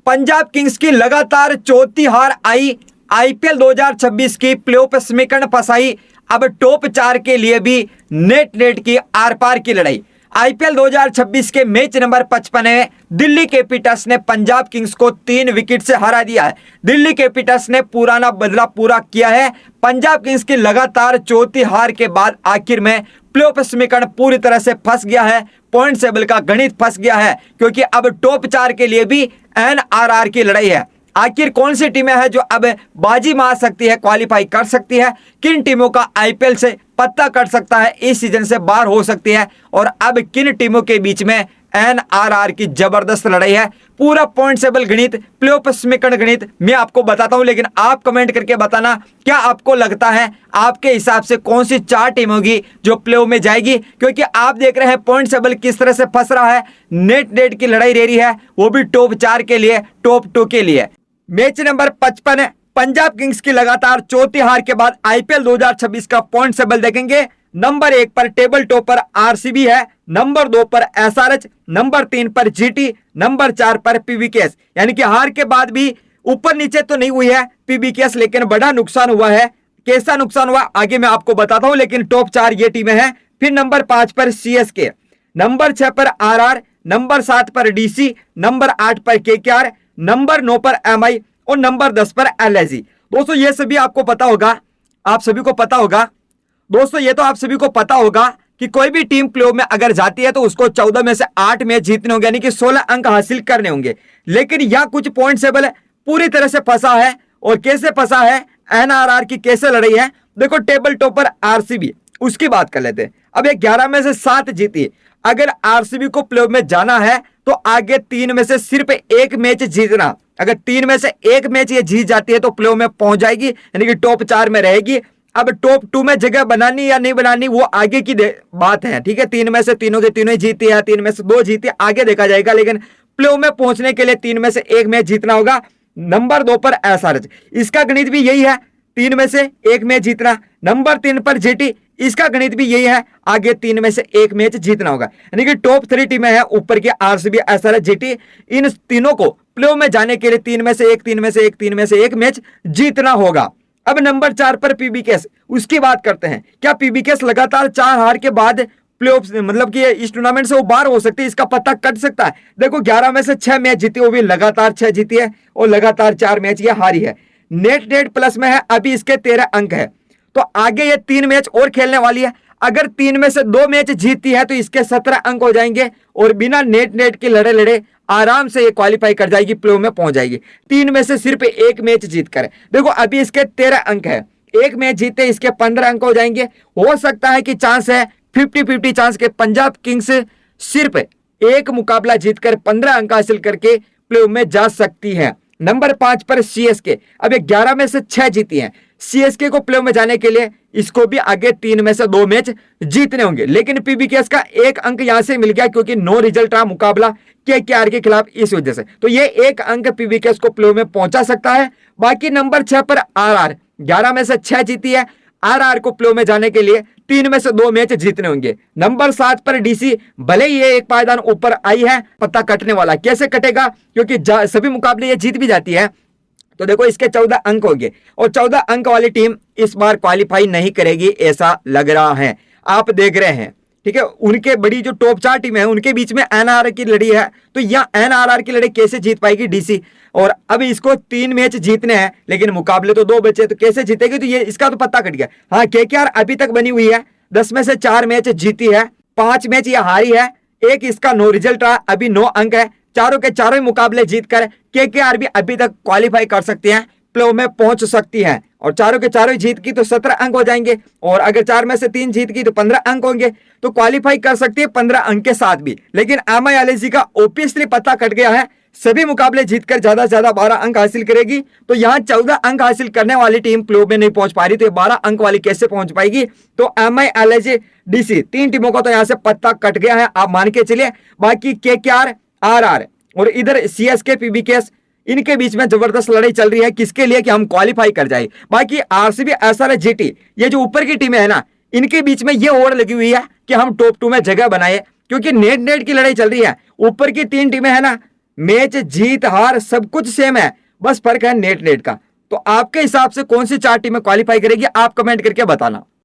Punjab Kings की लगातार चौथी हार आई। आईपीएल 2026 की प्लेऑफ समीकरण फंसाई। अब टॉप 4 के लिए भी नेट की आर पार की लड़ाई। आईपीएल 2026 के मैच नंबर 55 में दिल्ली कैपिटल्स ने पंजाब किंग्स को 3 विकेट से हरा दिया है। दिल्ली कैपिटल्स ने पुराना बदला पूरा किया है। पंजाब किंग्स की लगातार चौथी हार के बाद आखिर में प्लेऑफ समीकरण पूरी तरह से फंस गया है। पॉइंट टेबल का गणित फंस गया है, क्योंकि अब टॉप 4 के लिए भी एनआरआर की लड़ाई है। आखिर कौन सी टीमें हैं जो अब बाजी मार सकती है, क्वालिफाई कर सकती है, किन टीमों का आईपीएल से पत्ता कट सकता है, इस सीजन से बाहर हो सकती है, और अब किन टीमों के बीच में एनआरआर की जबरदस्त लड़ाई है। पूरा पॉइंट टेबल गणित, प्लेऑफ समीकरण गणित मैं आपको बताता हूं, लेकिन आप कमेंट करके बताना क्या आपको लगता है, आपके हिसाब से कौन सी 4 टीम होगी जो प्लेऑफ में जाएगी। क्योंकि आप देख रहे हैं पॉइंट टेबल किस तरह से फंस रहा है। नेट की लड़ाई रह रही है, वो भी टॉप 4 के लिए, टॉप 2 के लिए। मैच नंबर 55 पंजाब किंग्स की लगातार चौथी हार के बाद आईपीएल 2026 का पॉइंट टेबल देखेंगे। नंबर 1 पर टेबल टॉप पर आरसीबी है, नंबर 2 पर एसआरएच, नंबर 3 पर जीटी, नंबर 4 पर पीवीकेएस। यानी कि हार के बाद भी ऊपर नीचे तो नहीं हुई है पीवीकेएस, लेकिन बड़ा नुकसान हुआ है। कैसा नुकसान हुआ आगे मैं आपको बताता हूं, लेकिन टॉप 4 ये टीमें हैं। फिर नंबर 5 पर सीएसके, नंबर 6 पर आरआर, नंबर 7 पर डीसी, नंबर 8 पर केकेआर, नंबर 9 पर एमआई और नंबर 10 पर एलआईसी। दोस्तों ये सभी आपको पता होगा, आप सभी को पता होगा दोस्तों, ये तो आप सभी को पता होगा कि कोई भी टीम प्लेऑफ में अगर जाती है तो उसको 14 में से 8 मैच जीतने होंगे, यानी कि 16 अंक हासिल करने होंगे। लेकिन यह कुछ पॉइंट टेबल पूरी तरह से फंसा है। और कैसे फंसा है, एनआरआर की कैसे लड़ाई है, देखो टेबल टॉप पर आरसीबी, उसकी बात कर लेते हैं। अब ये 11 में से 7 जीती। अगर आरसीबी को प्लेऑफ में जाना है तो आगे 3 में से सिर्फ 1 मैच जीतना। अगर 3 में से 1 मैच ये जीत जाती है तो प्लेऑफ में पहुंच जाएगी, यानी कि टॉप 4 में रहेगी। अब टॉप 2 में जगह बनानी या नहीं बनानी वो आगे की बात है, ठीक है। 3 में से तीनों के तीनों ही जीती है, 3 में से 2 जीती है, आगे देखा जाएगा। लेकिन प्लेऑफ में पहुंचने के लिए 3 में से 1 मैच जीतना होगा। नंबर 2 पर एसआरएच, इसका गणित भी यही है, 3 में से 1 मैच जीतना। नंबर 3 पर जीटी, इसका गणित भी यही है, आगे 3 में से 1 मैच जीतना होगा। यानी कि टॉप 3 टीमें हैं ऊपर के, आरसीबी, एसआरएच, जीटी। इन तीनों को प्लेऑफ में जाने के लिए 3 में से 1, 3 में से 1, 3 में से 1 मैच जीतना होगा। अब नंबर 4 पर पीवीकेएस, उसकी बात करते हैं। क्या पीवीकेएस लगातार 4 हार के बाद प्लेऑफ मतलब कि इस टूर्नामेंट से वो बाहर हो सकती है, इसका पता कट सकता है। देखो 11 में से 6 मैच जीती, वो भी लगातार 6 जीती है, और लगातार 4 मैच ये हारी है। नेट प्लस में है, अभी इसके 13 अंक है। तो आगे ये 3 मैच और खेलने वाली है। अगर 3 में से 2 मैच जीतती है तो इसके 17 अंक हो जाएंगे, और बिना नेट की लड़े आराम से ये क्वालिफाई कर जाएगी, प्लेऑफ में पहुंच जाएगी। 3 में से सिर्फ 1 मैच जीत कर। देखो अभी इसके 13 अंक है, 1 मैच जीते इसके 15 अंक हो जाएंगे। हो सकता है कि चांस है 50-50 चांस के पंजाब किंग्स सिर्फ 1 मुकाबला जीतकर 15 अंक हासिल करके प्लेऑफ में जा सकती है। नंबर 5 पर सीएसके, अब 11 में से 6 जीती हैं। सीएसके को प्लेऑफ में जाने के लिए इसको भी आगे 3 में से 2 मैच जीतने होंगे। लेकिन पीवीकेएस का 1 अंक यहां से मिल गया, क्योंकि नो रिजल्ट रहा मुकाबला केकेआर के खिलाफ, इस वजह से तो ये 1 अंक पीवीकेएस को प्लेऑफ में पहुंचा सकता है। बाकी नंबर 6 पर आरआर, 11 में से 6 जीती है। आरआर को प्लेऑफ में जाने के लिए 3 में से 2 मैच जीतने होंगे। नंबर 7 पर डीसी, भले ही ये 1 पायदान ऊपर आई है, पता कटने वाला। कैसे कटेगा, क्योंकि सभी मुकाबले ये जीत भी जाती है। तो देखो इसके 14 अंक होंगे, और 14 अंक वाली टीम इस बार क्वालिफाई नहीं करेगी, ऐसा लग रहा है। आप देख रहे हैं, ठीक है। उनके बड़ी जो टॉप 4 टीम है उनके बीच में एनआरआर की लड़ी है, तो यह एनआरआर की लड़ी कैसे जीत पाएगी डीसी। और अब इसको 3 मैच जीतने हैं, लेकिन मुकाबले तो 2 बचे, तो कैसे जीतेगी, तो ये इसका तो पता कट गया। हाँ, केकेआर अभी तक बनी हुई है, 10 में से 4 मैच जीती है, 5 मैच ये हारी है, 1 इसका नो रिजल्ट रहा, अभी 9 अंक है। चारों के चारों ही मुकाबले जीतकर केकेआर भी अभी तक क्वालिफाई कर सकती हैं, प्लेऑफ में पहुंच सकती हैं। और चारों के चारों ही जीत की तो 17 अंक हो जाएंगे, और अगर 4 में से 3 जीत की तो 15 अंक होंगे, तो क्वालिफाई कर सकती है 15 अंक के साथ भी। लेकिन एमआई का ऑब्वियसली पता कट गया है, सभी मुकाबले जीतकर ज्यादा से ज्यादा 12 अंक हासिल करेगी। तो यहाँ 14 अंक हासिल करने वाली टीम प्लेऑफ में नहीं पहुंच पा रही, तो 12 अंक वाली कैसे पहुंच पाएगी। तो एमआई, एलआईसी, डीसी, 3 टीमों का तो यहाँ से पता कट गया है, आप मान के चलिए। बाकी केकेआर, आरआर और इधर सीएसके, पीवीकेएस, इनके बीच में जबरदस्त लड़ाई चल रही है, किसके लिए, कि हम क्वालिफाई कर जाए। बाकी आरसीबी, एसआरएच, जीटी, ये जो ऊपर की टीमें है ना, इनके बीच में ये ओर लगी हुई है कि हम टॉप 2 में जगह बनाए, क्योंकि नेट की लड़ाई चल रही है। ऊपर की 3 टीमें है ना, मैच जीत हार सब कुछ सेम है, बस फर्क है नेट का। तो आपके हिसाब से कौन सी 4 टीमें क्वालिफाई करेगी, आप कमेंट करके बताना।